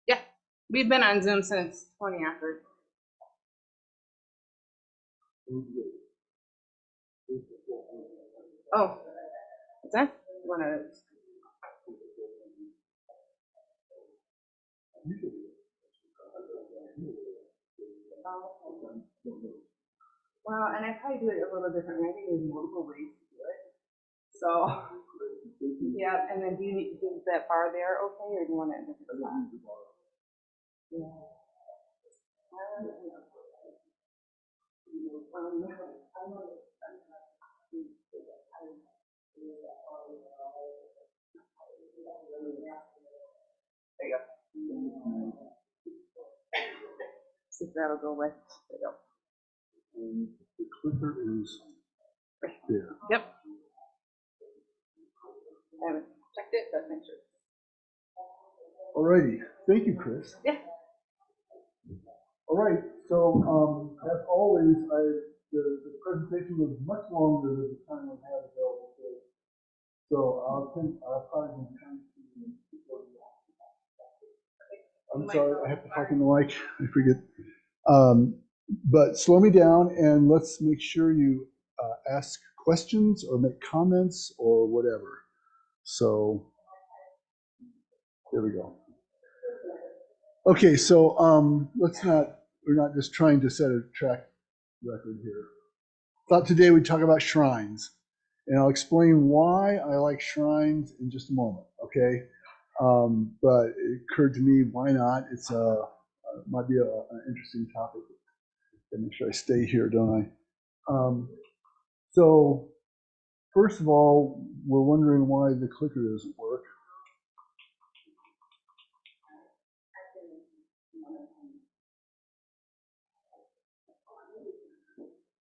Yeah, we've been on Zoom since 20 after. Oh, what's that? One of those. Well, and I probably do it a little differently. I think there's multiple ways to do it. So, yeah, and then do you need is that bar there okay, or do you want it in a different spot? Yeah. There you go. See if that'll go with. There you go. And the clicker is there. Yep. I haven't checked it, but make sure. Alrighty, thank you, Chris. Yeah. All right, so as always, the presentation was much longer than the time we had available today. So I'll probably be trying to. I'm sorry, I have to talk in the mic. I forget. But slow me down and let's make sure you ask questions or make comments or whatever. So there we go. Okay, so we're not just trying to set a track record here. Thought today we'd talk about shrines, and I'll explain why I like shrines in just a moment, okay? But it occurred to me, why not? It's might be an interesting topic. Gotta make sure I stay here, don't I? So first of all, we're wondering why the clicker doesn't work.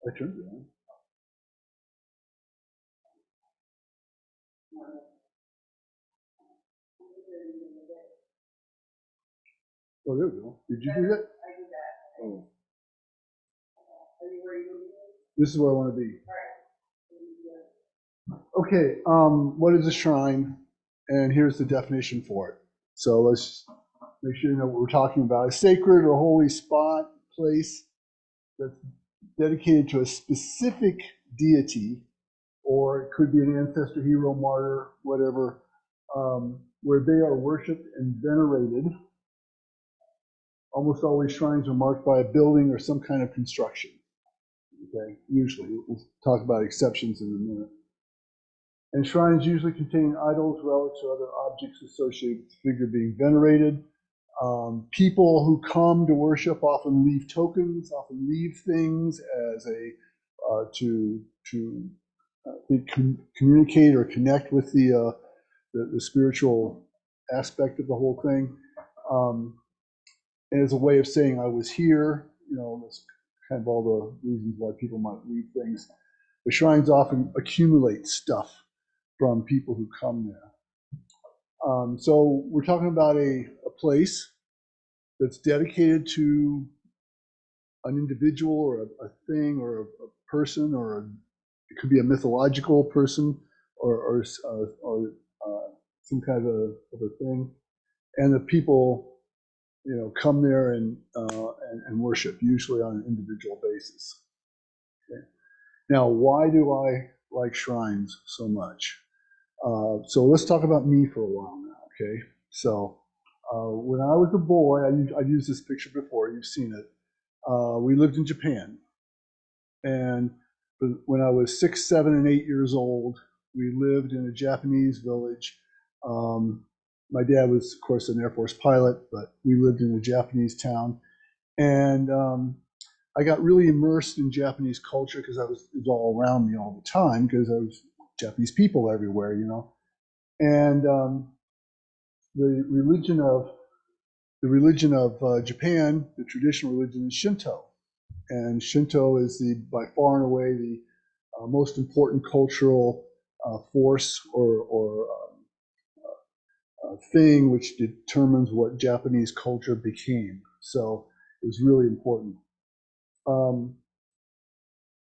I turned it on. Oh, there we go. Did you do that? I did that. Oh. Are you where you This is where I want to be. Okay, what is a shrine? And here's the definition for it. So let's make sure you know what we're talking about. A sacred or holy spot, place that's dedicated to a specific deity, or it could be an ancestor, hero, martyr, whatever, where they are worshipped and venerated. Almost always shrines are marked by a building or some kind of construction. Okay, usually. We'll talk about exceptions in a minute. And shrines usually contain idols, relics, or other objects associated with the figure being venerated. People who come to worship often leave tokens, often leave things as a to communicate or connect with the spiritual aspect of the whole thing, and as a way of saying I was here. You know, that's kind of all the reasons why people might leave things. The shrines often accumulate stuff from people who come there. So we're talking about a place that's dedicated to an individual or a thing or a person, or it could be a mythological person or some kind of a thing, and the people come there and worship, usually on an individual basis. Okay. Now, why do I like shrines so much? So let's talk about me for a while now, okay? So when I was a boy, I've used this picture before, you've seen it. We lived in Japan. And when I was 6, 7, and 8 years old, we lived in a Japanese village. My dad was, of course, an Air Force pilot, but we lived in a Japanese town. And I got really immersed in Japanese culture because it was all around me all the time, because there was Japanese people everywhere, And the religion of Japan, the traditional religion, is Shinto, and Shinto is by far and away the most important cultural force or thing which determines what Japanese culture became. So it was really important.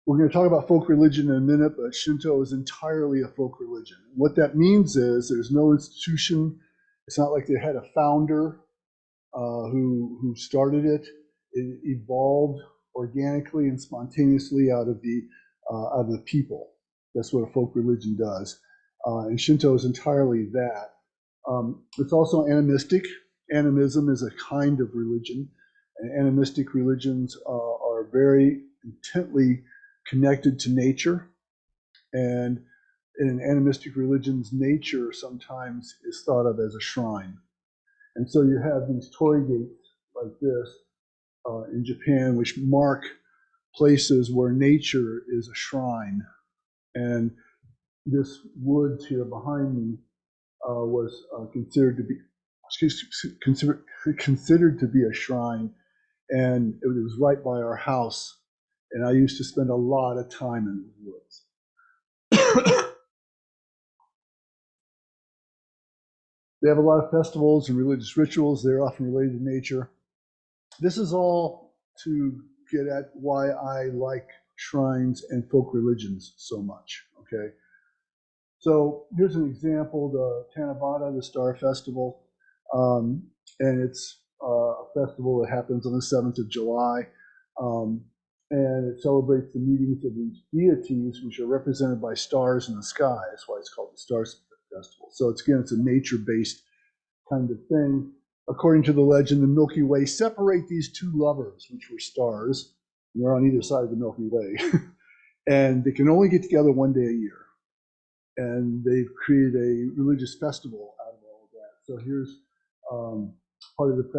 We're going to talk about folk religion in a minute, but Shinto is entirely a folk religion. What that means is there's no institution, It's not like they had a founder who started it. It evolved organically and spontaneously out of the people. That's what a folk religion does, and Shinto is entirely that. It's also animistic. Animism is a kind of religion, and animistic religions are very intently connected to nature. And in animistic religions, nature sometimes is thought of as a shrine. And so you have these torii gates like this in Japan, which mark places where nature is a shrine. And this woods here behind me was considered to be considered to be a shrine, and it was right by our house. And I used to spend a lot of time in the woods. They have a lot of festivals and religious rituals. They're often related to nature. This is all to get at why I like shrines and folk religions so much. Okay, so here's an example: the Tanabata, the Star Festival, um, and it's a festival that happens on the 7th of July, um, and it celebrates the meetings of these deities, which are represented by stars in the sky. That's why it's called the Star Festival. So it's a nature-based kind of thing. According to the legend, the Milky Way separate these two lovers, which were stars, and they're on either side of the Milky Way, and they can only get together one day a year. And they've created a religious festival out of all of that. So here's part of the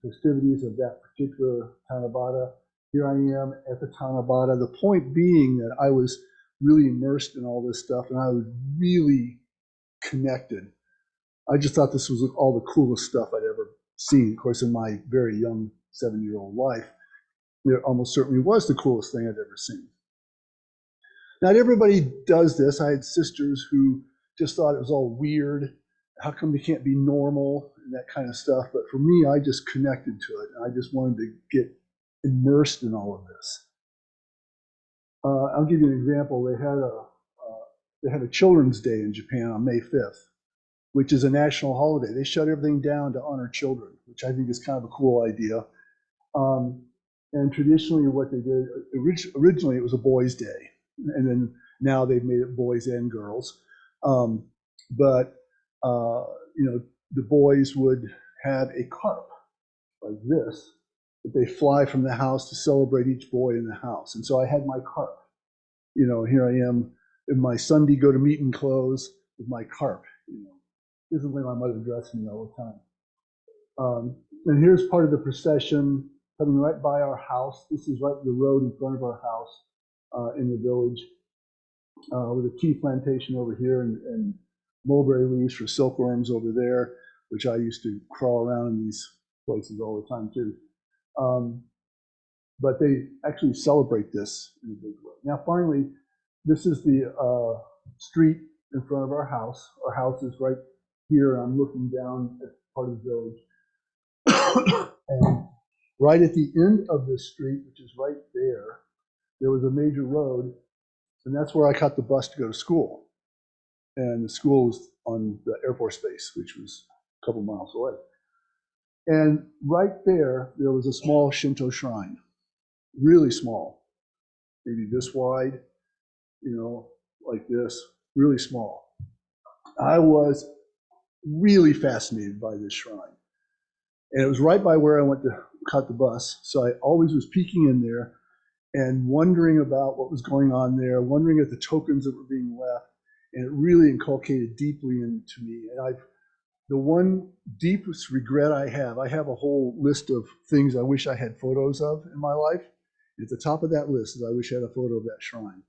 festivities of that particular Tanabata. Here I am at the Tanabata. The point being that I was really immersed in all this stuff, and I was really connected. I just thought this was all the coolest stuff I'd ever seen. Of course, in my very young 7-year-old life, it almost certainly was the coolest thing I'd ever seen. Not everybody does this. I had sisters who just thought it was all weird. How come we can't be normal and that kind of stuff? But for me, I just connected to it. I just wanted to get immersed in all of this. I'll give you an example. They had a Children's Day in Japan on May 5th, which is a national holiday. They shut everything down to honor children, which I think is kind of a cool idea. And traditionally, what they did originally, it was a boys' day, and then now they've made it boys and girls. But the boys would have a carp like this that they fly from the house to celebrate each boy in the house. And so I had my carp. Here I am in my Sunday go to meeting clothes with my carp. This is the way my mother dressed me all the time. And here's part of the procession coming right by our house. This is right the road in front of our house in the village with a tea plantation over here and mulberry leaves for silkworms over there, which I used to crawl around in these places all the time too. But they actually celebrate this in a big way. Now, finally, this is the street in front of our house. Our house is right here. I'm looking down at part of the village. And right at the end of this street, which is right there was a major road, and that's where I caught the bus to go to school. And the school was on the Air Force Base, which was a couple miles away. And right there was a small Shinto shrine, really small, maybe this wide, like this, really small. I was really fascinated by this shrine. And it was right by where I went to cut the bus. So I always was peeking in there and wondering about what was going on there, wondering at the tokens that were being left. And it really inculcated deeply into me. And the one deepest regret I have a whole list of things I wish I had photos of in my life. At the top of that list is I wish I had a photo of that shrine.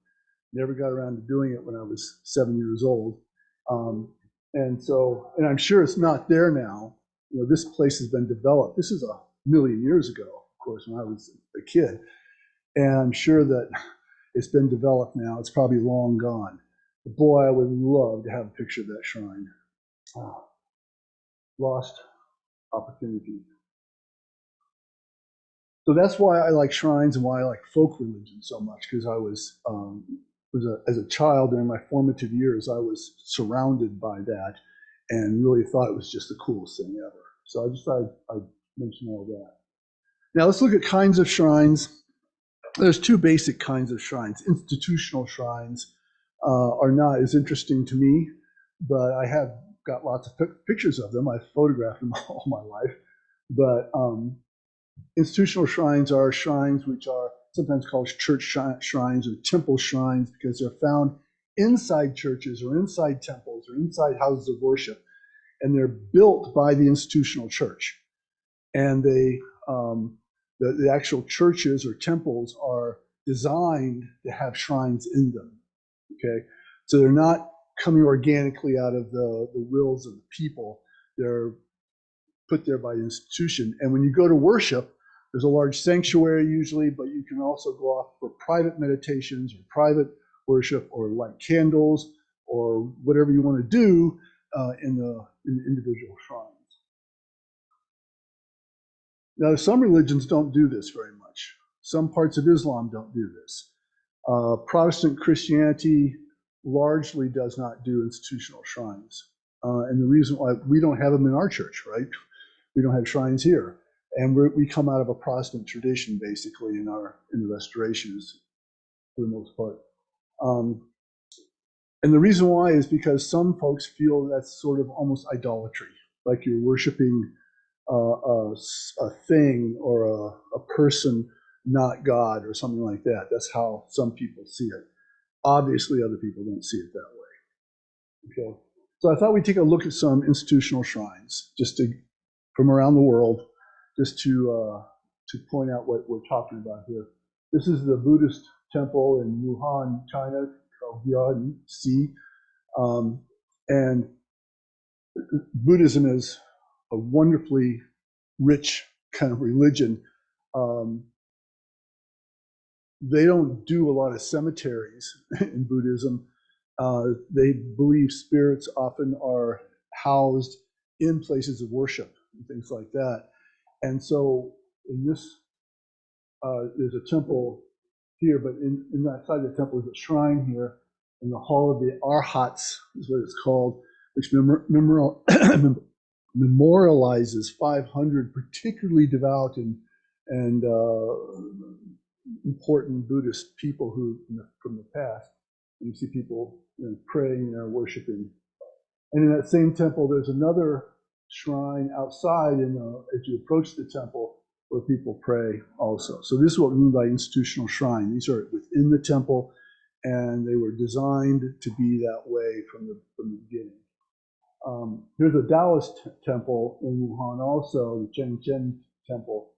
Never got around to doing it when I was 7 years old. And I'm sure it's not there now. This place has been developed. This is 1,000,000 years ago, of course, when I was a kid. And I'm sure that it's been developed now. It's probably long gone. But boy, I would love to have a picture of that shrine. Oh, lost opportunity. So that's why I like shrines and why I like folk religion so much, because I was as a child during my formative years, I was surrounded by that. and really thought it was just the coolest thing ever. So I just thought I'd mention all that. Now let's look at kinds of shrines. There's two basic kinds of shrines. Institutional shrines are not as interesting to me, but I have got lots of pictures of them. I've photographed them all my life. But institutional shrines are shrines which are sometimes called church shrines or temple shrines because they're found inside churches or inside temples or inside houses of worship, and they're built by the institutional church. And the actual churches or temples are designed to have shrines in them. Okay, so they're not coming organically out of the wills of the people. They're put there by the institution. And when you go to worship, there's a large sanctuary usually, but you can also go off for private meditations or private worship or light candles or whatever you want to do in the individual shrines. Now, some religions don't do this very much. Some parts of Islam don't do this. Protestant Christianity largely does not do institutional shrines. And the reason why we don't have them in our church, right? We don't have shrines here. And we come out of a Protestant tradition, basically, in the restorations, for the most part. And the reason why is because some folks feel that's sort of almost idolatry, like you're worshiping a thing or a person, not God, or something like that. That's how some people see it. Obviously, other people don't see it that way. Okay, so I thought we'd take a look at some institutional shrines, from around the world, just to point out what we're talking about here. This is the Buddhist temple in Wuhan, China, called Waugh. And Buddhism is a wonderfully rich kind of religion. They don't do a lot of cemeteries in Buddhism. They believe spirits often are housed in places of worship and things like that. And so in this, there's a temple here, but inside the temple is a shrine here in the Hall of the Arhats, is what it's called, which memorializes 500 particularly devout and important Buddhist people who from the past. And you see people praying and worshiping. And in that same temple, there's another shrine outside as you approach the temple where people pray also. So this is what we mean by institutional shrine. These are within the temple, and they were designed to be that way from the beginning. Here's a Taoist temple in Wuhan also, the Chengchen temple.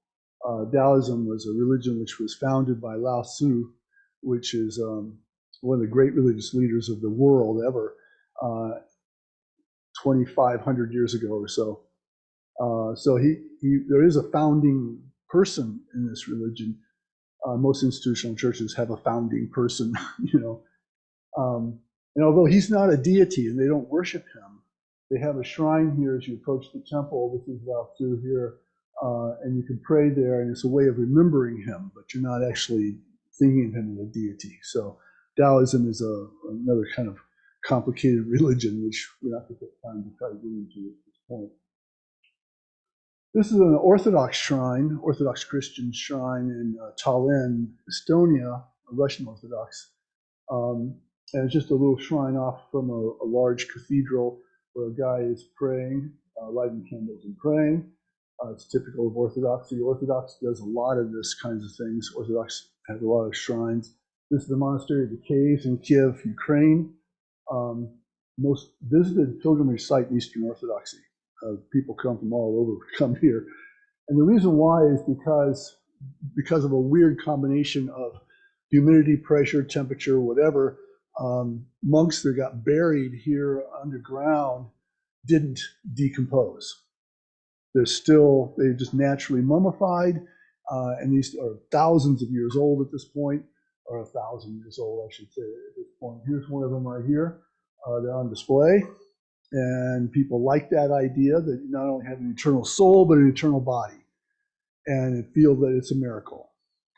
Taoism was a religion which was founded by Lao Tzu, which is one of the great religious leaders of the world ever, 2,500 years ago or so. So there is a founding person in this religion. Most institutional churches have a founding person, and although he's not a deity and they don't worship him, they have a shrine here as you approach the temple. This is Lao Tzu here, and you can pray there, and it's a way of remembering him, but you're not actually thinking of him as a deity. So Taoism is another kind of complicated religion, which we're not going to take time to try to get into at this point. This is an Orthodox shrine, Orthodox Christian shrine in Tallinn, Estonia, a Russian Orthodox. And it's just a little shrine off from a large cathedral where a guy is praying, lighting candles and praying. It's typical of Orthodoxy. Orthodox does a lot of this kinds of things. Orthodox has a lot of shrines. This is the monastery of the caves in Kiev, Ukraine. Most visited pilgrimage site in Eastern Orthodoxy. People come from all over, come here. And the reason why is because of a weird combination of humidity, pressure, temperature, whatever. Monks that got buried here underground didn't decompose. They just naturally mummified, and these are thousands of years old at this point, or 1,000 years old, I should say, at this point. Here's one of them right here. They're on display, and people like that idea that you not only have an eternal soul, but an eternal body, and feel that it's a miracle.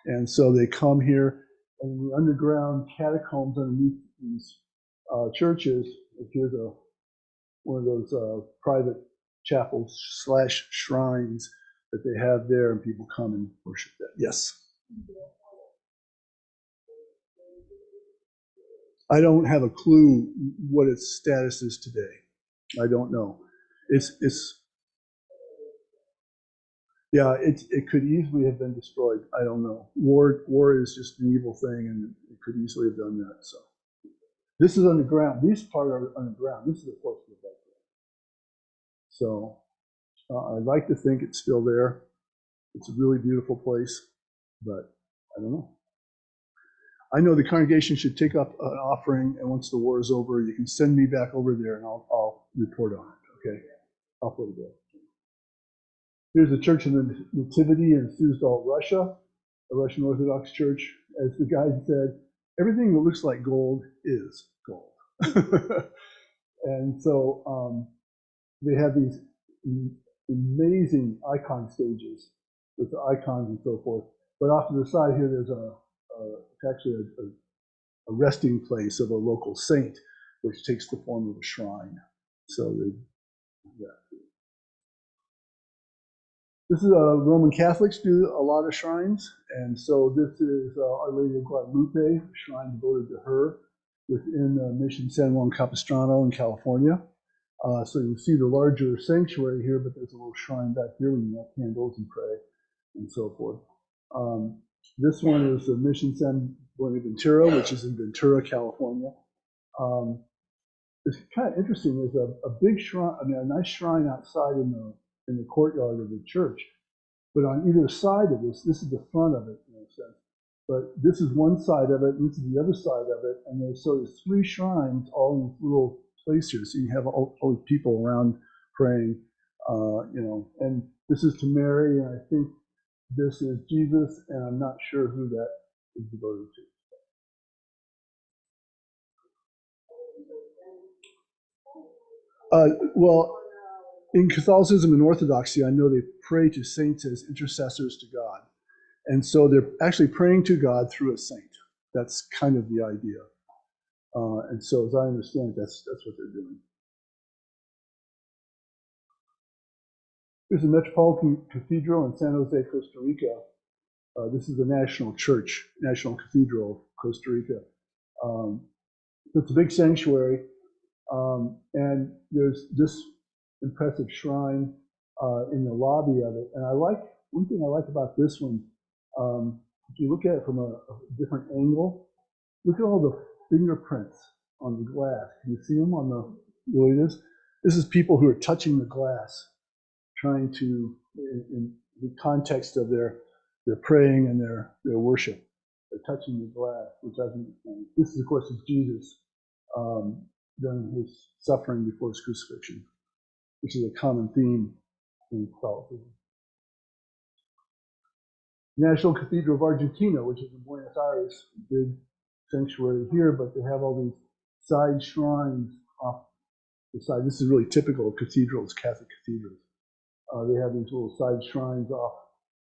And so they come here, and the underground catacombs underneath these churches. Here's one of those private chapels / shrines that they have there, and people come and worship that. Yes. I don't have a clue what its status is today. I don't know. It's yeah. It could easily have been destroyed. I don't know. War is just an evil thing, and it could easily have done that. So this is underground. These part are underground. This is the place we're back there. So I'd like to think it's still there. It's a really beautiful place, but I don't know. I know the congregation should take up an offering, and once the war is over, you can send me back over there, and I'll report on it. Okay, I'll put it there. Here's a church in the Nativity in Suzdal, Russia, a Russian Orthodox church. As the guide said, everything that looks like gold is gold. And so they have these amazing icon stages with the icons and so forth. But off to the side here, there's actually a resting place of a local saint, which takes the form of a shrine. So yeah. This is Roman Catholics do a lot of shrines, and so this is Our Lady of Guadalupe, a shrine devoted to her within Mission San Juan Capistrano in California. So you see the larger sanctuary here, but there's a little shrine back here where you light candles and pray and so forth. This one is the Mission San Buenaventura, which is in Ventura, California. It's kind of interesting. There's a big shrine, a nice shrine outside in the courtyard of the church. But on either side of this is the front of it, in a sense. But this is one side of it, and this is the other side of it, and there's 3 shrines all in this little place here. So you have all these people around praying, and this is to Mary, and I think this is Jesus, and I'm not sure who that is devoted to. Well, in Catholicism and Orthodoxy, I know they pray to saints as intercessors to God. And so they're actually praying to God through a saint. That's kind of the idea. And so as I understand it, that's what they're doing. There's a Metropolitan Cathedral in San Jose, Costa Rica. This is the National Church, National Cathedral of Costa Rica. It's a big sanctuary. And there's this impressive shrine in the lobby of it. And one thing I like about this one, if you look at it from a different angle, look at all the fingerprints on the glass. Can you see them on this is people who are touching the glass, trying to, in the context of their praying and their worship, they're touching the glass, which I think, this is, of course, is Jesus during his suffering before his crucifixion, which is a common theme in Catholicism. National Cathedral of Argentina, which is in Buenos Aires, big sanctuary here, but they have all these side shrines off the side. This is really typical of cathedrals, Catholic cathedrals. They have these little side shrines off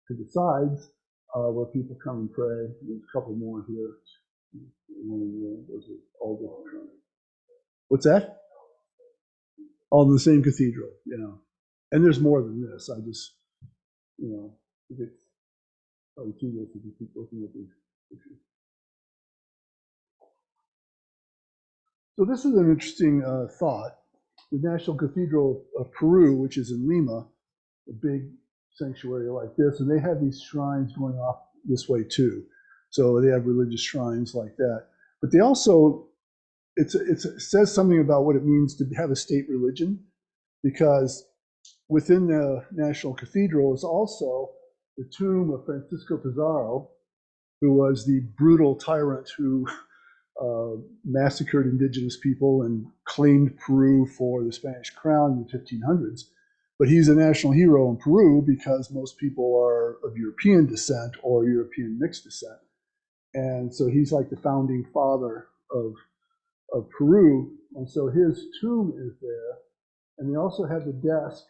to the sides where people come and pray. There's a couple more here. Those are all different shrines. What's that? All in the same cathedral, And there's more than this. I just, you get probably too this if you keep looking at these pictures. So this is an interesting thought. The National Cathedral of Peru, which is in Lima, a big sanctuary like this, and they have these shrines going off this way too. So they have religious shrines like that. But they also, it says something about what it means to have a state religion, because within the National Cathedral is also the tomb of Francisco Pizarro, who was the brutal tyrant who massacred indigenous people and claimed Peru for the Spanish crown in the 1500s. But he's a national hero in Peru because most people are of European descent or European mixed descent. And so he's like the founding father of Peru. And so his tomb is there. And they also have the desk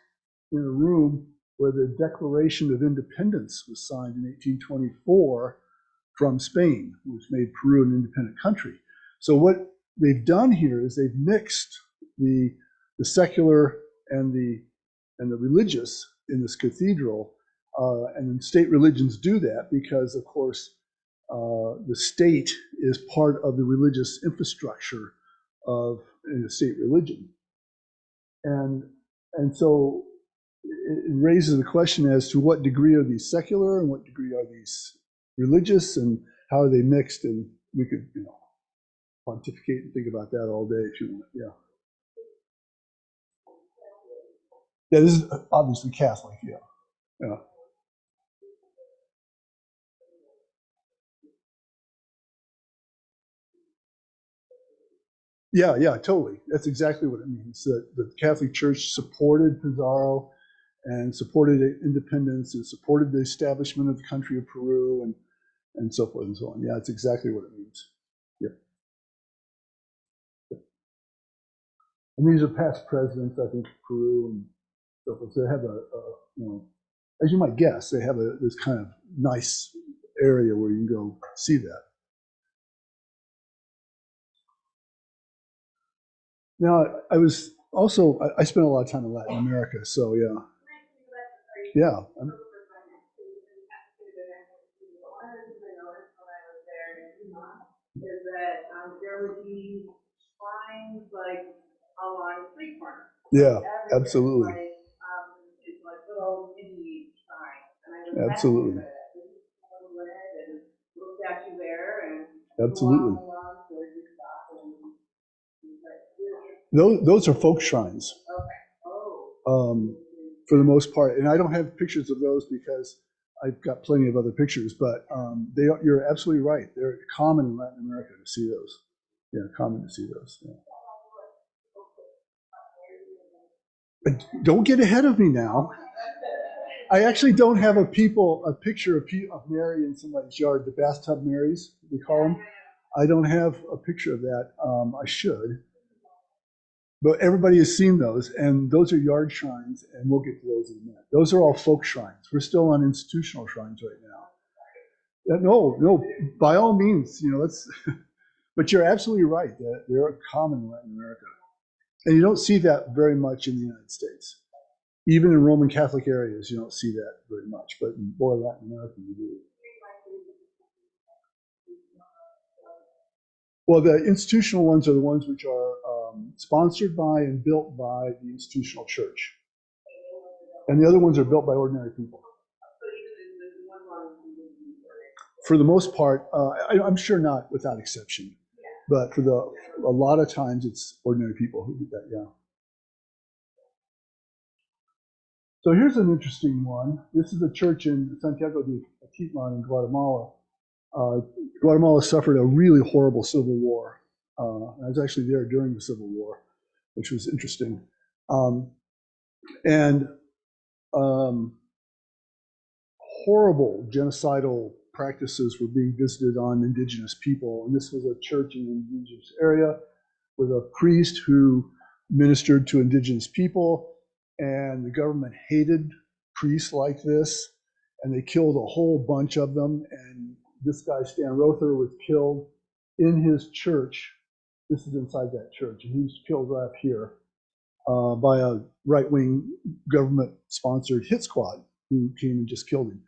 in a room where the Declaration of Independence was signed in 1824 from Spain, which made Peru an independent country. So what they've done here is they've mixed the the secular and the religious in this cathedral, and then state religions do that because, of course, the state is part of the religious infrastructure of a state religion, and so it raises the question as to what degree are these secular and what degree are these religious, and how are they mixed. And we could, pontificate and think about that all day if you want. Yeah. Yeah, this is obviously Catholic. Yeah. Yeah. Yeah, yeah, totally. That's exactly what it means. That the Catholic Church supported Pizarro and supported independence and supported the establishment of the country of Peru and so forth and so on. Yeah, that's exactly what it means. Yeah. And these are past presidents, I think, of Peru and so forth. So they have as you might guess, they have this kind of nice area where you can go see that. Now, I spent a lot of time in Latin America, so yeah. Yeah. Is that there would be shrines like along street corners. Yeah, absolutely. It's like little mini shrines, and I was absolutely. And little statue there, and absolutely. Those are folk shrines. Okay. Oh. For the most part, and I don't have pictures of those because I've got plenty of other pictures, but you're absolutely right. They're common in Latin America to see those. Yeah, common to see those. Yeah. But don't get ahead of me now. I actually don't have a picture of Mary in somebody's yard, the bathtub Marys, we call them. I don't have a picture of that. I should. But everybody has seen those, and those are yard shrines, and we'll get to those in a minute. Those are all folk shrines. We're still on institutional shrines right now. No, by all means, let's. But you're absolutely right. They're common in Latin America, and you don't see that very much in the United States. Even in Roman Catholic areas, you don't see that very much. But in Latin America, you do. Well, the institutional ones are the ones which are sponsored by and built by the institutional church. And the other ones are built by ordinary people. For the most part, I'm sure not without exception, but a lot of times it's ordinary people who do that, yeah. So here's an interesting one. This is a church in Santiago de Atitlan in Guatemala. Guatemala suffered a really horrible civil war. I was actually there during the Civil War, which was interesting. Horrible genocidal practices were being visited on indigenous people. And this was a church in an indigenous area with a priest who ministered to indigenous people. And the government hated priests like this. And they killed a whole bunch of them. And this guy, Stan Rother, was killed in his church. This is inside that church. And he was killed right up here by a right-wing government-sponsored hit squad who came and just killed him.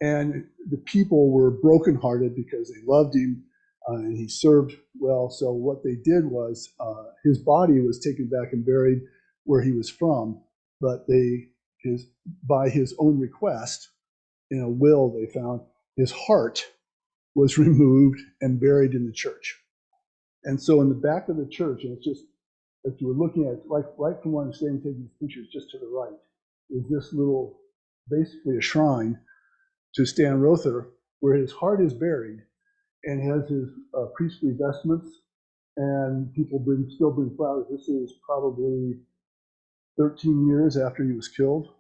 And the people were brokenhearted because they loved him and he served well. So what they did was his body was taken back and buried where he was from, but by his own request, in a will they found, his heart was removed and buried in the church. And so in the back of the church, and it's just, if you were looking at it, right from where I'm standing taking these pictures, just to the right, is this little, basically a shrine to Stan Rother, where his heart is buried, and has his priestly vestments, and people still bring flowers. This is probably 13 years after he was killed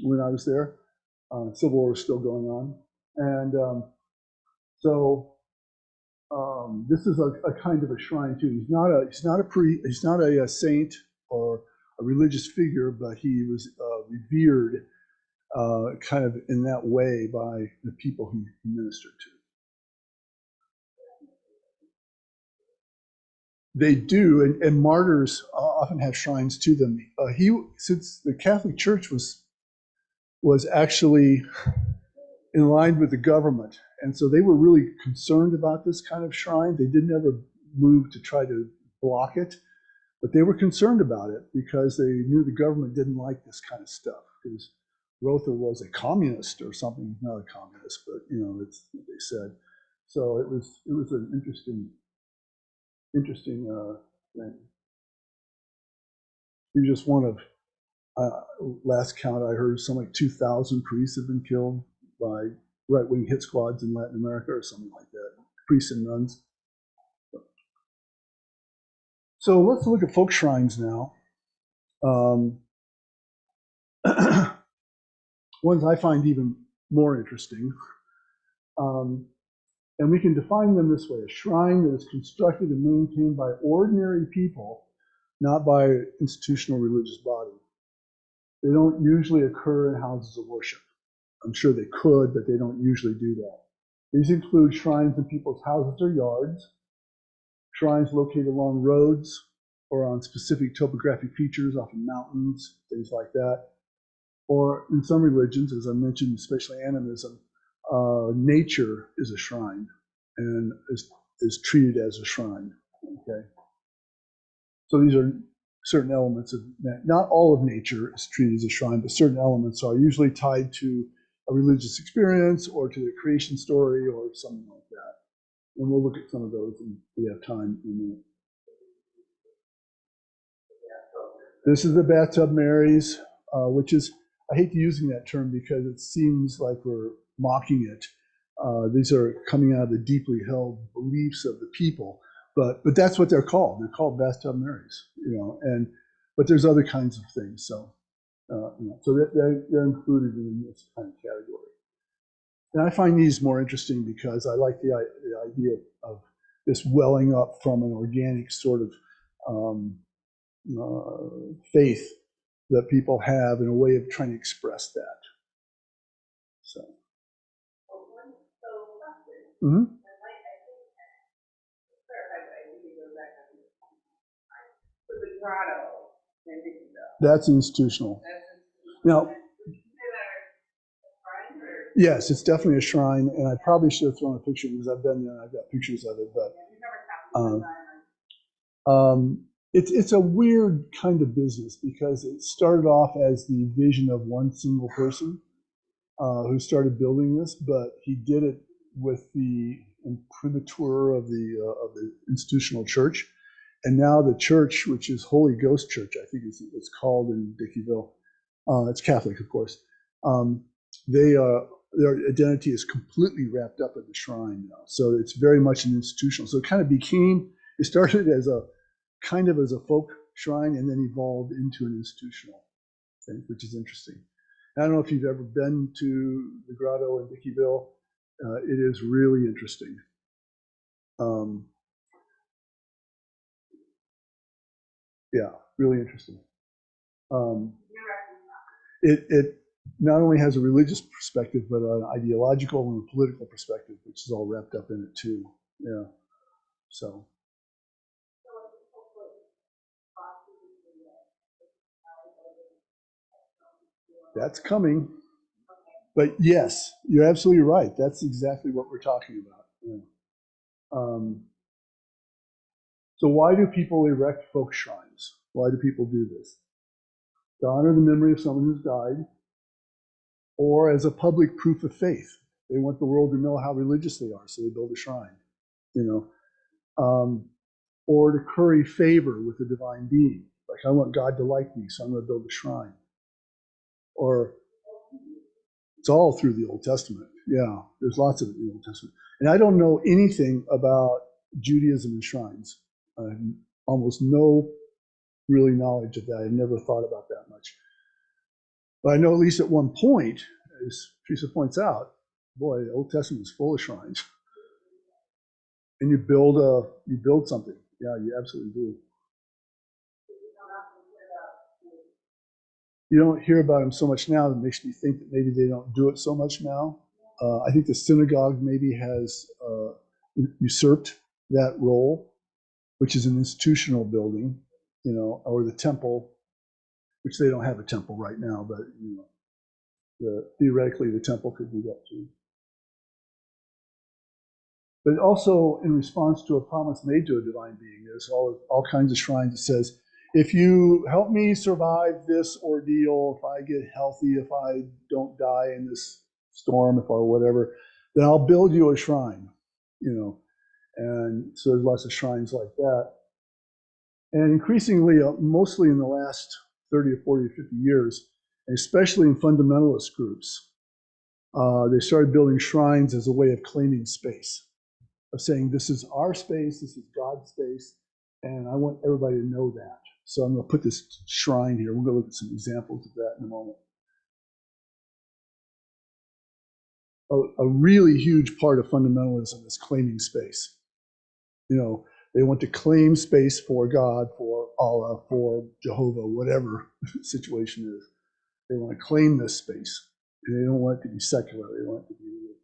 when I was there. Civil War was still going on. And this is a kind of a shrine too. He's not a saint or a religious figure, but he was revered kind of in that way by the people he ministered to. They do, and martyrs often have shrines to them. Since the Catholic Church was actually in line with the government, and so they were really concerned about this kind of shrine. They didn't ever move to try to block it, but they were concerned about it because they knew the government didn't like this kind of stuff. Because Rother was a communist or something, not a communist, but it's what they said. So it was an interesting thing. He was just one of last count I heard something like 2,000 priests have been killed by right-wing hit squads in Latin America or something like that. Priests and nuns. So let's look at folk shrines now. Ones I find even more interesting. And we can define them this way: a shrine that is constructed and maintained by ordinary people, not by institutional religious body. They don't usually occur in houses of worship. I'm sure they could, but they don't usually do that. These include shrines in people's houses or yards, shrines located along roads or on specific topographic features, often mountains, things like that. Or in some religions, as I mentioned, especially animism, nature is a shrine and is treated as a shrine. Okay, so these are certain elements of that. Not all of nature is treated as a shrine, but certain elements are usually tied to a religious experience or to the creation story or something like that. And we'll look at some of those if we have time in a minute. This is the bathtub Marys, which is, I hate using that term because it seems like we're mocking it. These are coming out of the deeply held beliefs of the people, but that's what they're called. They're called bathtub Marys, but there's other kinds of things. So, so they're included in this kind of category. And I find these more interesting because I like the idea of this welling up from an organic sort of faith that people have in a way of trying to express that. So. Mm-hmm. That's institutional. Now, yes, it's definitely a shrine, and I probably should have thrown a picture because I've been there and I've got pictures of it. But it's a weird kind of business because it started off as the vision of one single person who started building this, but he did it with the imprimatur of the institutional church. And now the church, which is Holy Ghost Church, I think it's called in Dickeyville. It's Catholic, of course. Their identity is completely wrapped up in the shrine now. So it's very much an institutional. So it started as a kind of as a folk shrine and then evolved into an institutional thing, which is interesting. I don't know if you've ever been to the grotto in Dickeyville. It is really interesting. Yeah, really interesting. It not only has a religious perspective, but an ideological and a political perspective, which is all wrapped up in it too. Yeah. So. That's coming. But yes, you're absolutely right. That's exactly what we're talking about. Yeah. So why do people erect folk shrines? Why do people do this? To honor the memory of someone who's died, or as a public proof of faith. They want the world to know how religious they are, so they build a shrine. Or to curry favor with the divine being. Like, I want God to like me, so I'm going to build a shrine. Or it's all through the Old Testament. Yeah, there's lots of it in the Old Testament. And I don't know anything about Judaism and shrines. Almost no really knowledge of that. I never thought about that much. But I know at least at one point, as Teresa points out, boy, the Old Testament is full of shrines. And you build something. Yeah, you absolutely do. You don't hear about them so much now. That makes me think that maybe they don't do it so much now. I think the synagogue maybe has usurped that role. which is an institutional building, or the temple, which they don't have a temple right now, but theoretically the temple could do that too. But also in response to a promise made to a divine being, there's all kinds of shrines that says, if you help me survive this ordeal, if I get healthy, if I don't die in this storm, or whatever, then I'll build you a shrine, And so there's lots of shrines like that. And increasingly, mostly in the last 30 or 40 or 50 years, especially in fundamentalist groups, they started building shrines as a way of claiming space, of saying, this is our space, this is God's space, and I want everybody to know that. So I'm going to put this shrine here. We're going to look at some examples of that in a moment. A really huge part of fundamentalism is claiming space. They want to claim space for God, for Allah, for Jehovah, whatever the situation is. They want to claim this space. And they don't want it to be secular. They want it to be religious.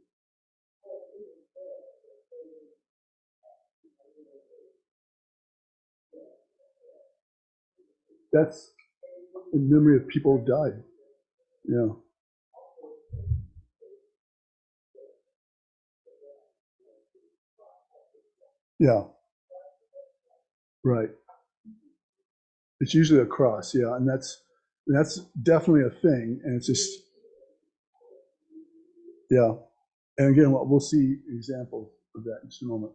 That's in memory of people who died. Yeah. Yeah. Right. It's usually a cross, yeah, and that's definitely a thing, and it's just, yeah. And again, we'll see examples of that in just a moment.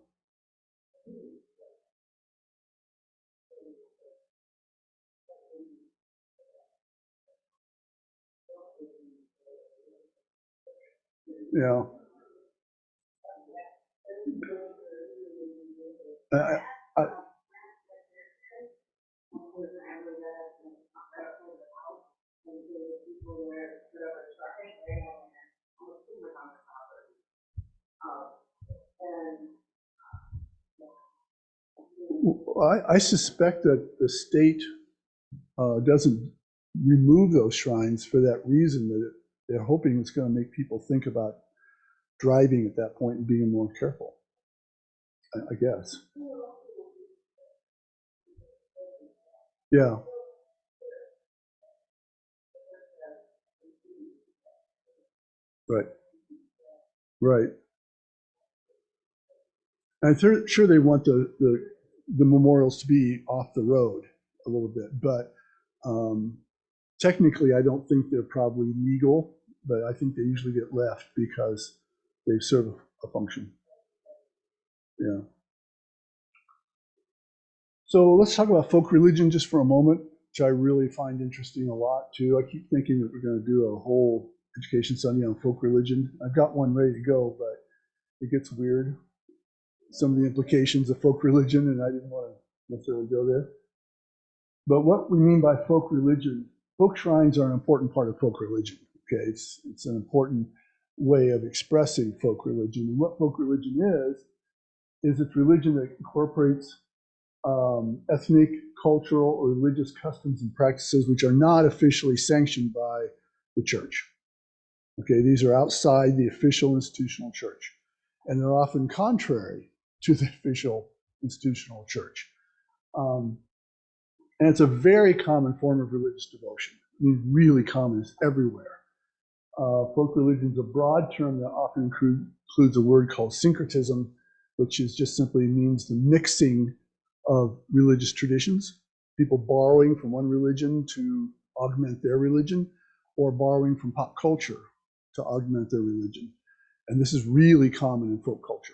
Yeah. I, I suspect that the state doesn't remove those shrines for that reason, that they're hoping it's going to make people think about driving at that point and being more careful, I guess. Yeah. Right. Right. I'm sure they want the memorials to be off the road a little bit, but technically, I don't think they're probably legal, but I think they usually get left because they serve a function. Yeah. So let's talk about folk religion just for a moment, which I really find interesting a lot too. I keep thinking that we're going to do a whole education Sunday on folk religion. I've got one ready to go, but it gets weird. Some of the implications of folk religion, and I didn't want to necessarily go there. But what we mean by folk religion, folk shrines are an important part of folk religion. Okay, it's an important way of expressing folk religion. And what folk religion is it's religion that incorporates ethnic, cultural, or religious customs and practices which are not officially sanctioned by the church. Okay, these are outside the official institutional church, and they're often contrary to the official institutional church. And it's a very common form of religious devotion. I mean, really common, it's everywhere. Folk religion is a broad term that often includes a word called syncretism, which is just simply means the mixing of religious traditions, people borrowing from one religion to augment their religion, or borrowing from pop culture to augment their religion. And this is really common in folk culture.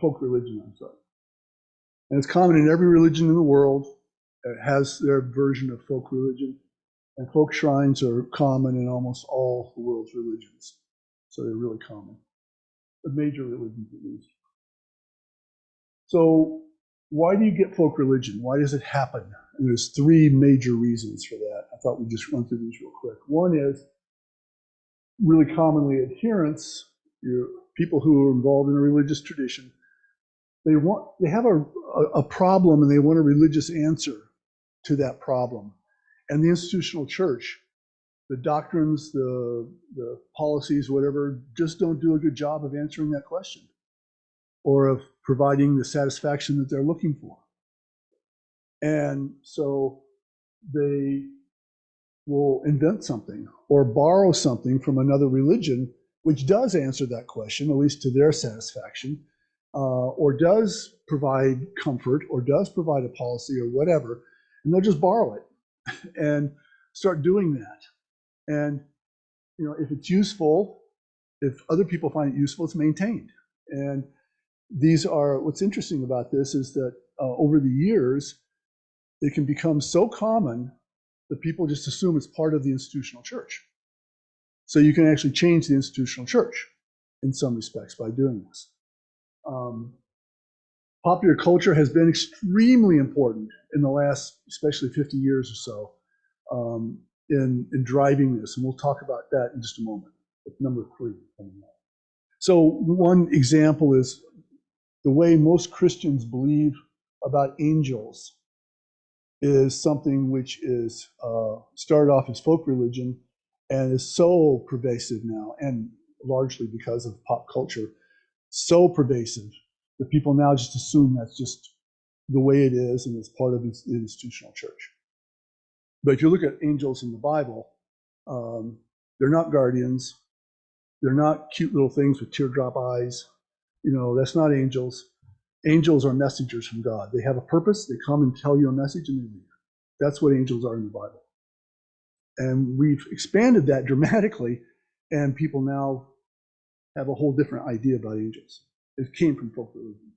Folk religion, I'm sorry. And it's common in every religion in the world. It has their version of folk religion. And folk shrines are common in almost all the world's religions. So they're really common. The major religions, at least. So why do you get folk religion? Why does it happen? And there's three major reasons for that. I thought we'd just run through these real quick. One is really commonly adherents, people who are involved in a religious tradition. They have a problem and they want a religious answer to that problem. And the institutional church, the doctrines, the policies, whatever, just don't do a good job of answering that question or of providing the satisfaction that they're looking for. And so they will invent something or borrow something from another religion, which does answer that question, at least to their satisfaction, or does provide comfort, or does provide a policy or whatever, and they'll just borrow it and start doing that. And if it's useful, if other people find it useful, it's maintained. And what's interesting about this is that over the years, it can become so common that people just assume it's part of the institutional church. So you can actually change the institutional church in some respects by doing this. Popular culture has been extremely important in the last, especially 50 years or so, in driving this. And we'll talk about that in just a moment. Number 3 coming up. So one example is the way most Christians believe about angels is something which is started off as folk religion and is so pervasive now, and largely because of pop culture, so pervasive that people now just assume that's just the way it is and it's part of the institutional church. But if you look at angels in the Bible, they're not guardians. They're not cute little things with teardrop eyes. That's not angels. Angels are messengers from God. They have a purpose. They come and tell you a message and they leave. That's what angels are in the Bible. And we've expanded that dramatically, and people now have a whole different idea about angels. It came from folk religion.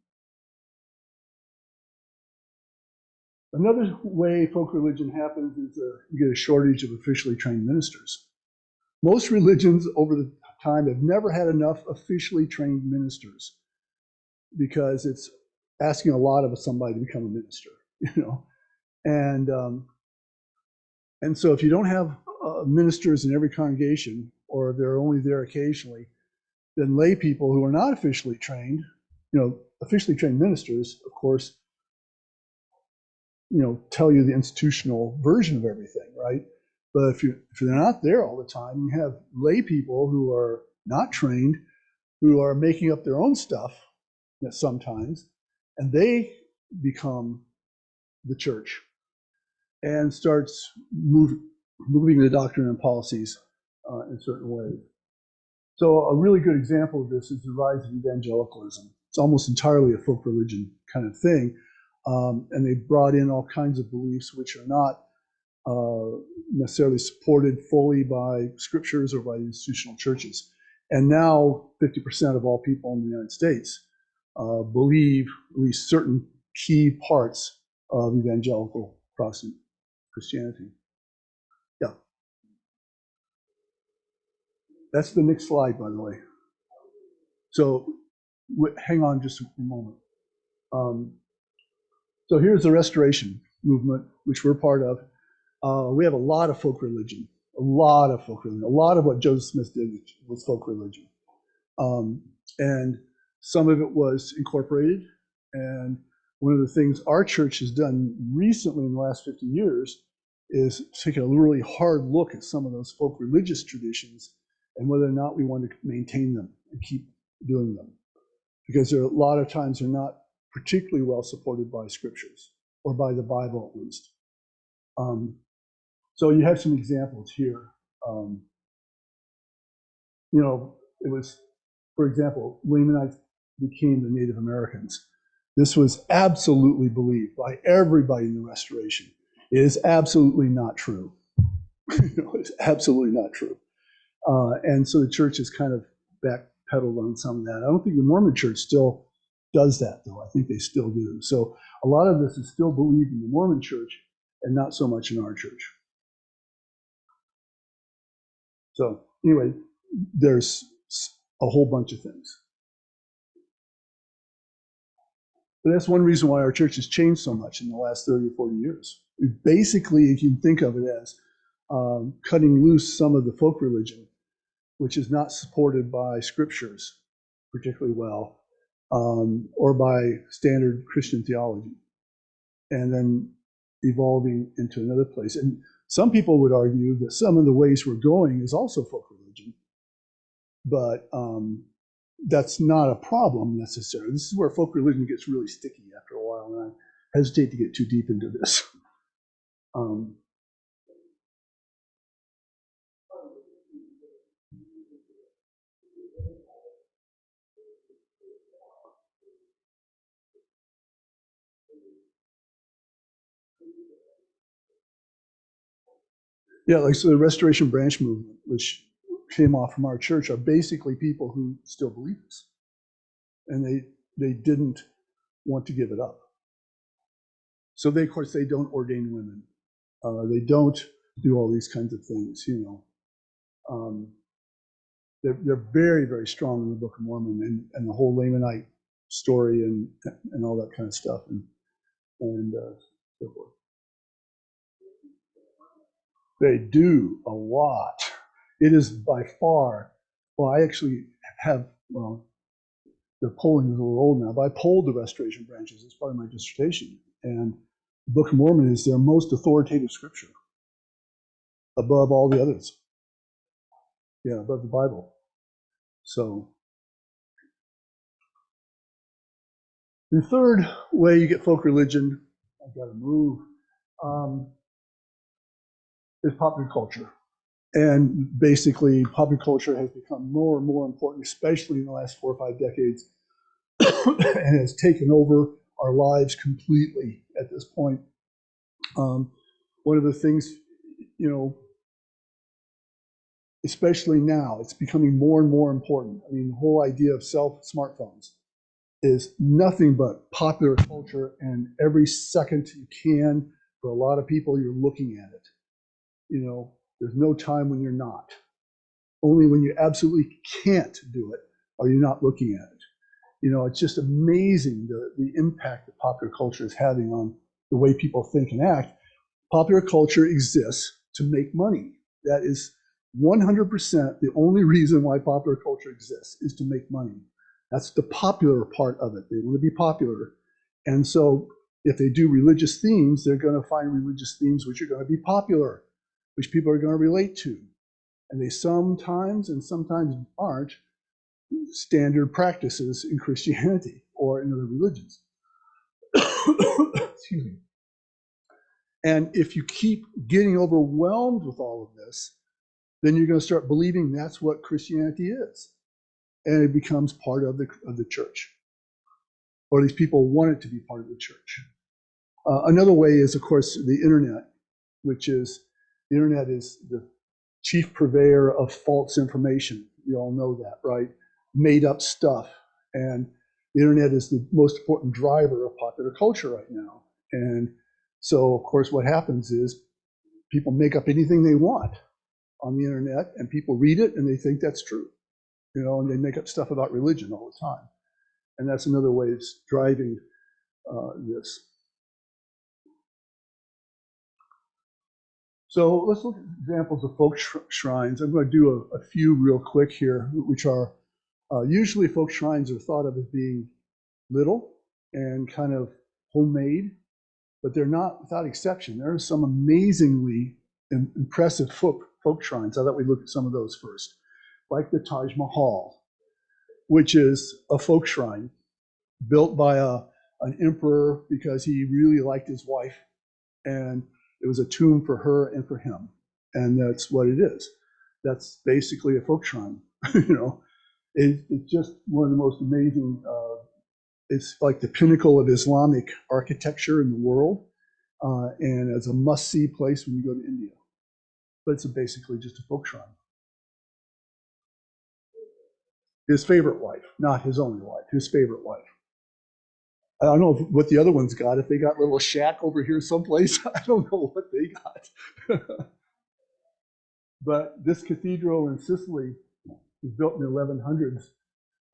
Another way folk religion happens is you get a shortage of officially trained ministers. Most religions over the time have never had enough officially trained ministers, because it's asking a lot of somebody to become a minister, And so if you don't have ministers in every congregation, or they're only there occasionally, then lay people who are not officially trained, officially trained ministers, of course, tell you the institutional version of everything, right? But if they're not there all the time, you have lay people who are not trained, who are making up their own stuff sometimes, and they become the church and starts moving the doctrine and policies in certain ways. So a really good example of this is the rise of evangelicalism. It's almost entirely a folk religion kind of thing, and they brought in all kinds of beliefs which are not necessarily supported fully by scriptures or by the institutional churches. And now 50% of all people in the United States believe at least certain key parts of evangelical Protestant Christianity. Yeah. That's the next slide, by the way. So hang on just a moment. So here's the Restoration movement, which we're part of. We have a lot of folk religion, a lot of what Joseph Smith did was folk religion. And some of it was incorporated. And one of the things our church has done recently in the last 50 years is taking a really hard look at some of those folk religious traditions and whether or not we want to maintain them and keep doing them. Because a lot of times they're not particularly well supported by scriptures, or by the Bible at least. So you have some examples here. It was, for example, Lamanites became the Native Americans. This was absolutely believed by everybody in the Restoration. It is absolutely not true. It's absolutely not true. And so the church has kind of backpedaled on some of that. I don't think the Mormon church still does that, though. I think they still do. So a lot of this is still believed in the Mormon church and not so much in our church. So anyway, there's a whole bunch of things. But that's one reason why our church has changed so much in the last 30 or 40 years. Basically, you can think of it as cutting loose some of the folk religion, which is not supported by scriptures particularly well, or by standard Christian theology, and then evolving into another place. And some people would argue that some of the ways we're going is also folk religion, but that's not a problem necessarily. This is where folk religion gets really sticky after a while, and I hesitate to get too deep into this. Um, yeah, like so the Restoration Branch movement, which came off from our church, are basically people who still believe this, and they didn't want to give it up. So they, of course, they don't ordain women. They don't do all these kinds of things, you know. They're very, very strong in the Book of Mormon and the whole Lamanite story and all that kind of stuff and so forth. They do a lot. It is by far, well, I actually have, well, the polling is a little old now, but I polled the Restoration branches as part of my dissertation. And the Book of Mormon is their most authoritative scripture above all the others. Yeah, above the Bible. So the third way you get folk religion, I've got to move, is popular culture. And basically, popular culture has become more and more important, especially in the last 4 or 5 decades, and has taken over our lives completely at this point. One of the things, you know, especially now, it's becoming more and more important. I mean, the whole idea of smartphones is nothing but popular culture, and every second you can, for a lot of people, you're looking at it. You know, there's no time when you're not. Only when you absolutely can't do it are you not looking at it. You know, it's just amazing the impact that popular culture is having on the way people think and act. Popular culture exists to make money. That is 100% the only reason why popular culture exists, is to make money. That's the popular part of it. They want to be popular. And so if they do religious themes, they're going to find religious themes which are going to be popular, which people are going to relate to. And they sometimes and sometimes aren't standard practices in Christianity or in other religions. Excuse me. And if you keep getting overwhelmed with all of this, then you're going to start believing that's what Christianity is. And it becomes part of the church. Or at least people want it to be part of the church. Another way is, of course, the internet, which is, the internet is the chief purveyor of false information. You all know that, right? Made up stuff. And the internet is the most important driver of popular culture right now. And so, of course, what happens is people make up anything they want on the internet, and people read it and they think that's true, you know, and they make up stuff about religion all the time. And that's another way it's driving this. So let's look at examples of folk shrines. I'm going to do a few real quick here, which are usually folk shrines are thought of as being little and kind of homemade, but they're not without exception. There are some amazingly impressive folk shrines. I thought we'd look at some of those first, like the Taj Mahal, which is a folk shrine built by an emperor because he really liked his wife, and it was a tomb for her and for him, and that's what it is. That's basically a folk shrine. You know, it's just one of the most amazing. It's like the pinnacle of Islamic architecture in the world, and it's a must-see place when you go to India. But it's basically just a folk shrine. His favorite wife, not his only wife, his favorite wife. I don't know what the other ones got. If they got a little shack over here someplace, I don't know what they got. But this cathedral in Sicily was built in the 1100s.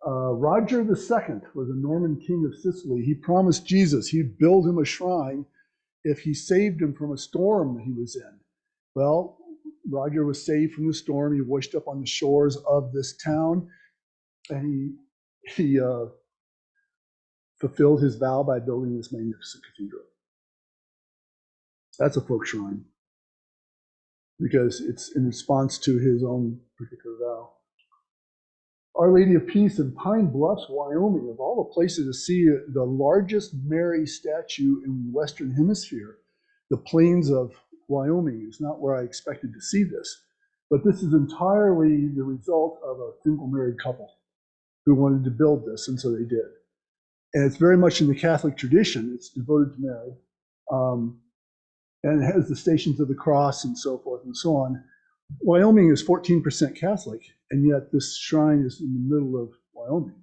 Roger II was a Norman king of Sicily. He promised Jesus he'd build him a shrine if he saved him from a storm that he was in. Well, Roger was saved from the storm. He washed up on the shores of this town, and he fulfilled his vow by building this magnificent cathedral. That's a folk shrine because it's in response to his own particular vow. Our Lady of Peace in Pine Bluffs, Wyoming, of all the places to see the largest Mary statue in the Western Hemisphere. The plains of Wyoming is not where I expected to see this, but this is entirely the result of a single married couple who wanted to build this, and so they did. And it's very much in the Catholic tradition. It's devoted to Mary, and it has the Stations of the Cross and so forth and so on. Wyoming is 14% Catholic, and yet this shrine is in the middle of Wyoming,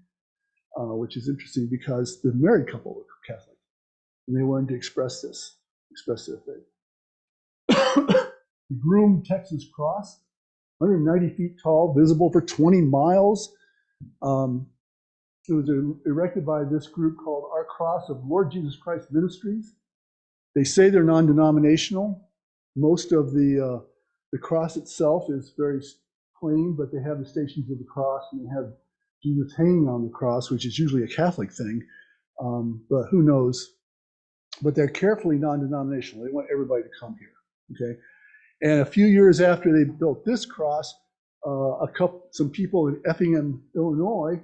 which is interesting because the married couple were Catholic, and they wanted to express their faith. The Groom Texas Cross, 190 feet tall, visible for 20 miles. It was erected by this group called Our Cross of Lord Jesus Christ Ministries. They say they're non-denominational. Most of the cross itself is very plain, but they have the Stations of the Cross, and they have Jesus hanging on the cross, which is usually a Catholic thing, but who knows? But they're carefully non-denominational. They want everybody to come here, okay? And a few years after they built this cross, some people in Effingham, Illinois,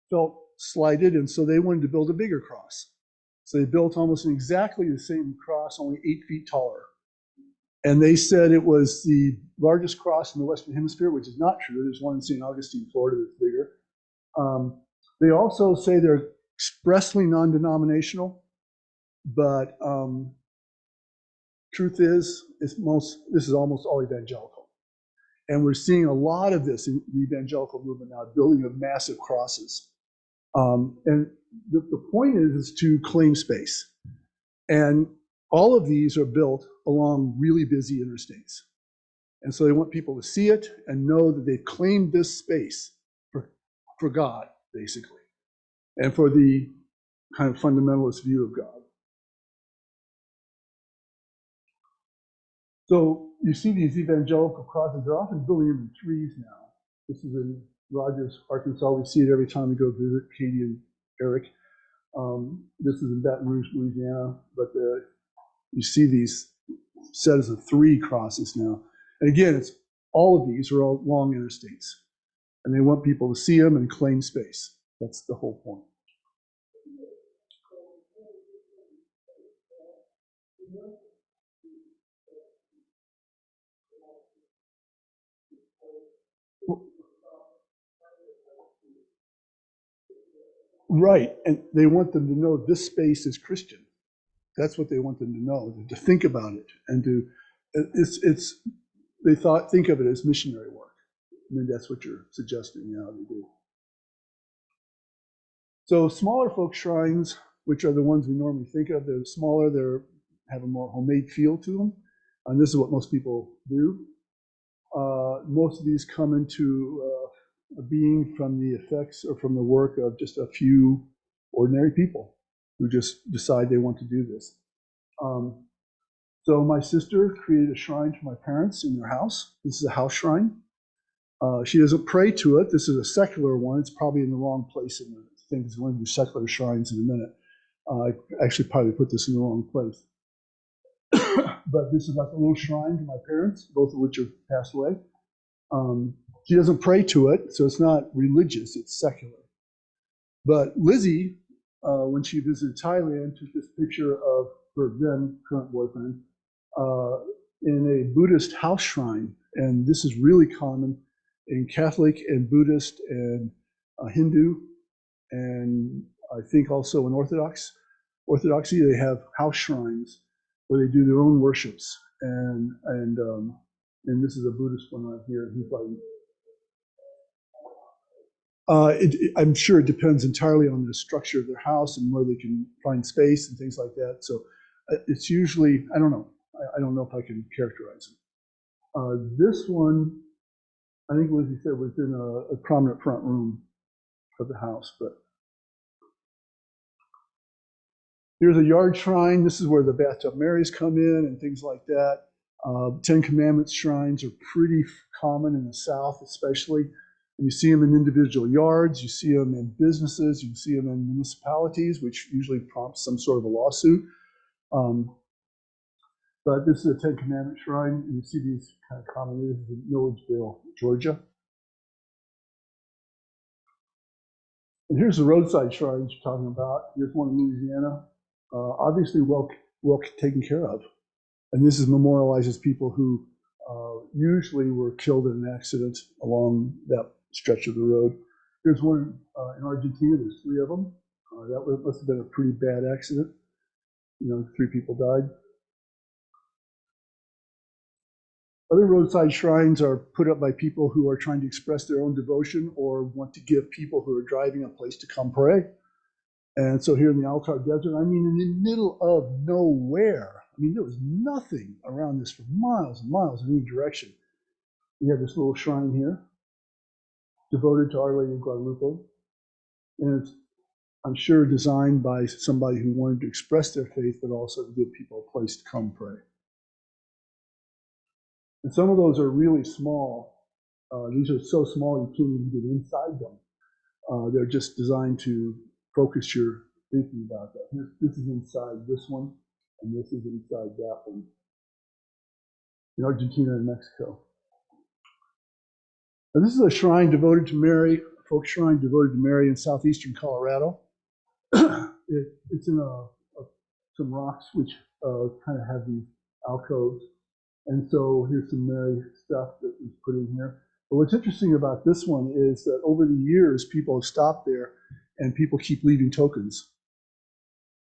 felt slighted, and so they wanted to build a bigger cross. So they built almost exactly the same cross, only 8 feet taller. And they said it was the largest cross in the Western Hemisphere, which is not true. There's one in St. Augustine, Florida, that's bigger. They also say they're expressly non-denominational, but truth is, this is almost all evangelical. And we're seeing a lot of this in the evangelical movement now, building of massive crosses. And the point is to claim space. And all of these are built along really busy interstates. And so they want people to see it and know that they've claimed this space for God, basically, and for the kind of fundamentalist view of God. So you see these evangelical crosses, they're often building them in threes now. This is in Rogers, Arkansas. We see it every time we go visit Katie and Eric. This is in Baton Rouge, Louisiana, but you see these sets of 3 crosses now. And again, all of these are all long interstates, and they want people to see them and claim space. That's the whole point. Right, and they want them to know this space is Christian. That's what they want them to know, to think about it, and think of it as missionary work. I mean, that's what you're suggesting now they do. So smaller folk shrines, which are the ones we normally think of, they're smaller, they have a more homemade feel to them, and this is what most people do. Most of these come into being from the effects or from the work of just a few ordinary people who just decide they want to do this. So my sister created a shrine for my parents in their house. This is a house shrine. She doesn't pray to it. This is a secular one. It's probably in the wrong place in the thing, because we're going to do secular shrines in a minute. I actually probably put this in the wrong place. But this is like a little shrine to my parents, both of which have passed away. She doesn't pray to it, so it's not religious, it's secular. But Lizzie, when she visited Thailand, took this picture of her then current boyfriend in a Buddhist house shrine. And this is really common in Catholic and Buddhist and Hindu, and I think also in Orthodoxy, they have house shrines where they do their own worships. And this is a Buddhist one right here. I'm sure it depends entirely on the structure of their house and where they can find space and things like that. So it's usually, I don't know. I don't know if I can characterize it. This one, I think Lizzie said, was in a prominent front room of the house. But here's a yard shrine. This is where the bathtub Marys come in and things like that. 10 Commandments shrines are pretty common in the South, especially. And you see them in individual yards, you see them in businesses, you see them in municipalities, which usually prompts some sort of a lawsuit. But this is a 10 Commandment shrine, and you see these kind of common. This is in Milledgeville, Georgia. And here's the roadside shrines you're talking about. Here's one in Louisiana, obviously well taken care of. And this is memorializes people who usually were killed in an accident along that stretch of the road. There's one in Argentina. There's 3 of them. That must have been a pretty bad accident. 3 people died. Other roadside shrines are put up by people who are trying to express their own devotion or want to give people who are driving a place to come pray. And so here in the Altar Desert, I mean, in the middle of nowhere, I mean, there was nothing around this for miles and miles in any direction. We have this little shrine here, devoted to Our Lady of Guadalupe. And it's, I'm sure, designed by somebody who wanted to express their faith, but also to give people a place to come pray. And some of those are really small. These are so small you can't even get inside them. They're just designed to focus your thinking about that. This is inside this one, and this is inside that one. In Argentina and Mexico. And this is a shrine devoted to Mary, a folk shrine devoted to Mary in southeastern Colorado. It's in some rocks which kind of have these alcoves. And so here's some Mary stuff that was put in here. But what's interesting about this one is that over the years, people have stopped there and people keep leaving tokens.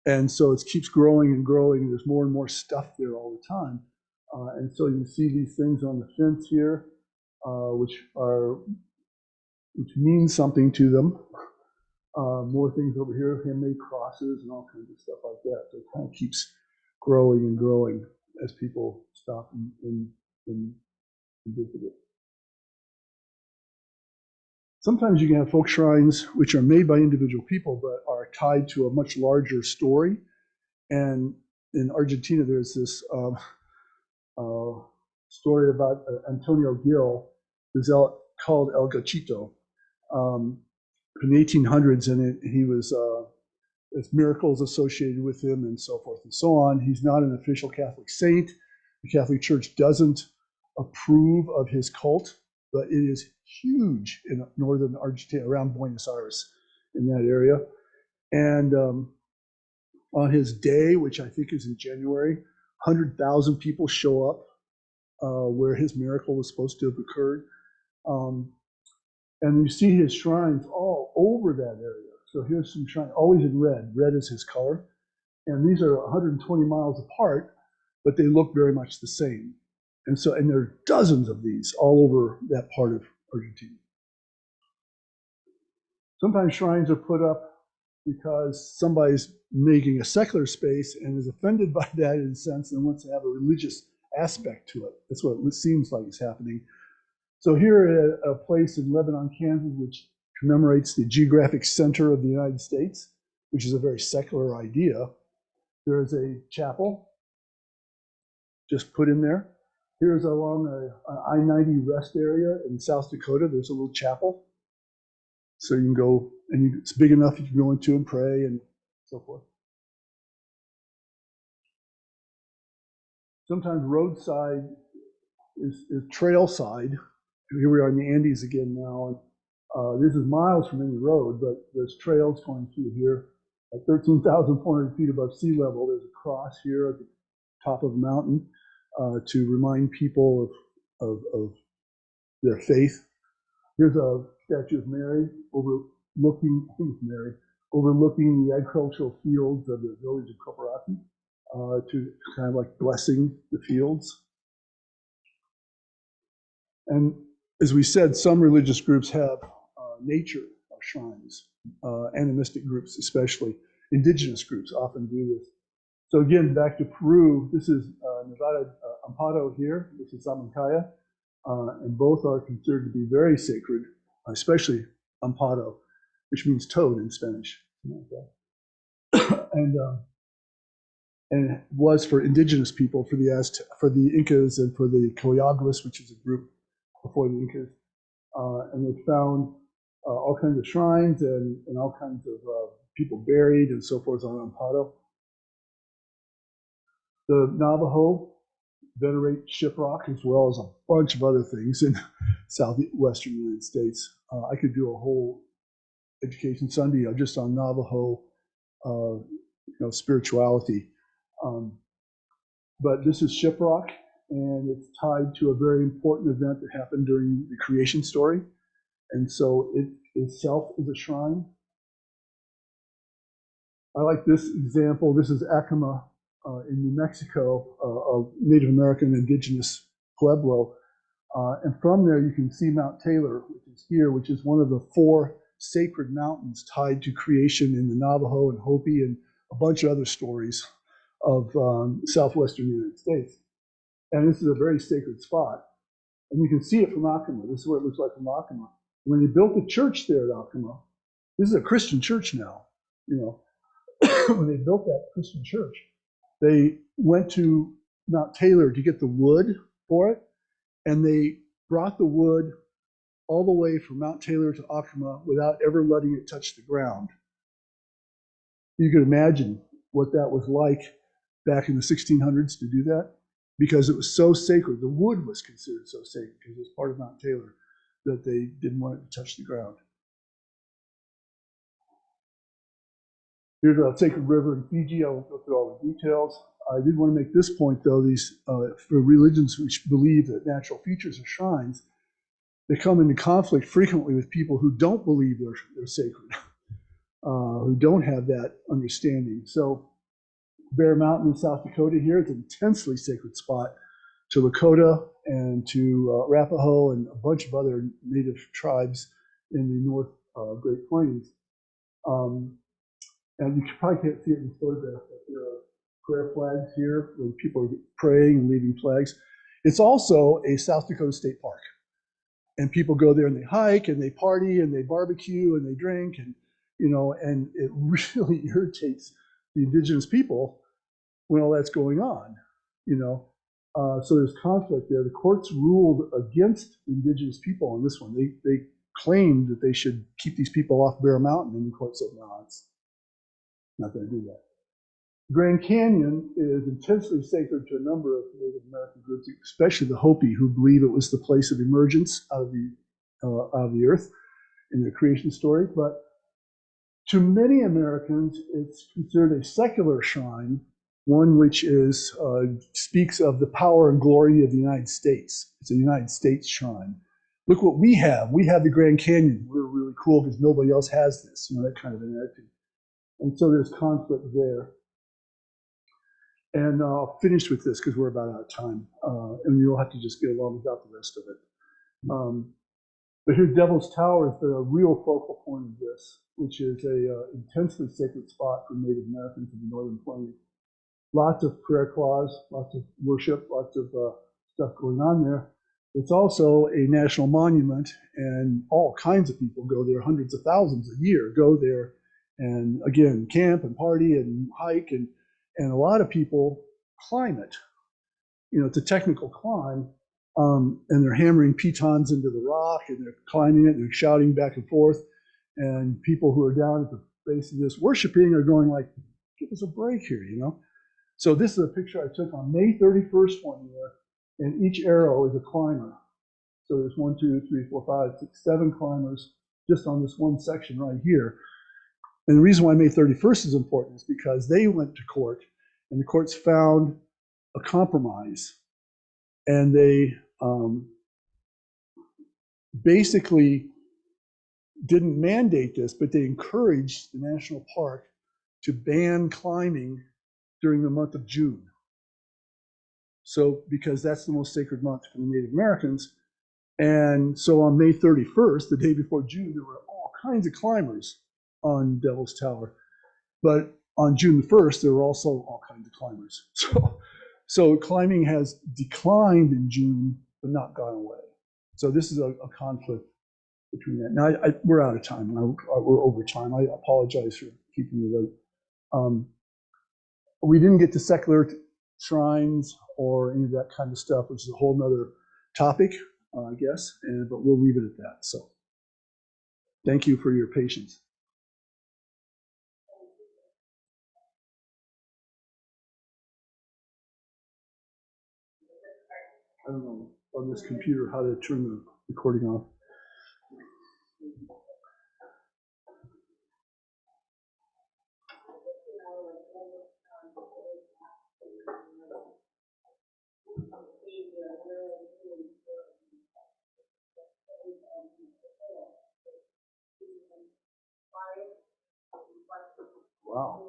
And so it keeps growing and growing, and there's more and more stuff there all the time. And so you see these things on the fence here, which mean something to them. More things over here, handmade crosses and all kinds of stuff like that. So it kind of keeps growing and growing as people stop and visit it. Sometimes you can have folk shrines which are made by individual people but are tied to a much larger story. And in Argentina, there's this story about Antonio Gil, who's called El Gachito, from the 1800s, and he was there's miracles associated with him and so forth and so on. He's not an official Catholic saint. The Catholic Church doesn't approve of his cult, but it is huge in northern Argentina, around Buenos Aires, in that area. And on his day, which I think is in January, 100,000 people show up where his miracle was supposed to have occurred. And you see his shrines all over that area. So here's some shrines, always in red. Red is his color. And these are 120 miles apart, but they look very much the same. And there are dozens of these all over that part of Argentina. Sometimes shrines are put up because somebody's making a secular space and is offended by that in a sense and wants to have a religious aspect to it. That's what it seems like is happening. So here at a place in Lebanon, Kansas, which commemorates the geographic center of the United States, which is a very secular idea, there is a chapel just put in there. Here's along an I-90 rest area in South Dakota. There's a little chapel. So you can go, and it's big enough you can go into and pray and so forth. Sometimes roadside is trail side. Here we are in the Andes again now. And this is miles from any road, but there's trails going through here. At 13,400 feet above sea level, there's a cross here at the top of the mountain to remind people of their faith. Here's a statue of Mary overlooking, I think it's Mary, overlooking the agricultural fields of the village of Coparati to kind of like blessing the fields. And as we said, some religious groups have nature shrines, animistic groups especially. Indigenous groups often do this. So again, back to Peru, this is Nevada Amparo here, this is Samancaya, and both are considered to be very sacred, especially Amparo, which means toad in Spanish. And it was for indigenous people, for the Incas and for the Coyaguas, which is a group before the Incas. And they found all kinds of shrines and all kinds of people buried and so forth on Amparo. The Navajo venerate shiprock as well as a bunch of other things in southwestern United States. I could do a whole Education Sunday, just on Navajo, spirituality. But this is Shiprock, and it's tied to a very important event that happened during the creation story. And so it itself is a shrine. I like this example. This is Acoma in New Mexico, a Native American indigenous pueblo. And from there, you can see Mount Taylor, which is here, which is one of the 4 sacred mountains tied to creation in the Navajo and Hopi and a bunch of other stories of southwestern United States. And this is a very sacred spot. And you can see it from Acoma. This is what it looks like from Acoma. When they built the church there at Acoma, this is a Christian church now, when they built that Christian church, they went to Mount Taylor to get the wood for it, and they brought the wood all the way from Mount Taylor to Acoma without ever letting it touch the ground. You can imagine what that was like back in the 1600s to do that, because it was so sacred. The wood was considered so sacred because it was part of Mount Taylor that they didn't want it to touch the ground. Here's a sacred river in Fiji. I won't go through all the details. I did want to make this point, though. These for religions which believe that natural features are shrines, they come into conflict frequently with people who don't believe they're sacred, who don't have that understanding. So Bear Mountain in South Dakota here is an intensely sacred spot to Lakota and to Arapaho and a bunch of other native tribes in the North Great Plains. And you probably can't see it in this photograph, but there are prayer flags here where people are praying and leaving flags. It's also a South Dakota state park. And people go there and they hike and they party and they barbecue and they drink and it really irritates the indigenous people when all that's going on, So there's conflict there. The courts ruled against indigenous people on this one. They claimed that they should keep these people off Bear Mountain, and the court said, no, it's not going to do that. Grand Canyon is intensely sacred to a number of Native American groups, especially the Hopi, who believe it was the place of emergence out of the earth in their creation story. But to many Americans, it's considered a secular shrine, one which speaks of the power and glory of the United States. It's a United States shrine. Look what we have. We have the Grand Canyon. We're really cool because nobody else has this, that kind of an attitude. And so there's conflict there. And I'll finish with this because we're about out of time. And you'll have to just get along without the rest of it. But here, Devil's Tower is the real focal point of this, which is a intensely sacred spot for Native Americans in the Northern Plains. Lots of prayer claws, lots of worship, lots of stuff going on there. It's also a national monument, and all kinds of people go there. Hundreds of thousands a year go there, and again, camp and party and hike, and a lot of people climb it. It's a technical climb, and they're hammering pitons into the rock, and they're climbing it, and they're shouting back and forth, and people who are down at the base of this worshiping are going like, give us a break here, So this is a picture I took on May 31st one year, and each arrow is a climber. So there's 1, 2, 3, 4, 5, 6, 7 climbers just on this one section right here. And the reason why May 31st is important is because they went to court, and the courts found a compromise. And they basically didn't mandate this, but they encouraged the national park to ban climbing during the month of June. So, because that's the most sacred month for the Native Americans. And so on May 31st, the day before June, there were all kinds of climbers on Devil's Tower. But on June 1st, there were also all kinds of climbers. So climbing has declined in June, but not gone away. So this is a conflict between that. Now, we're out of time. We're over time. I apologize for keeping you late. We didn't get to secular shrines or any of that kind of stuff, which is a whole nother topic, I guess, but we'll leave it at that. So thank you for your patience. I don't know on this computer how to turn the recording off. Wow.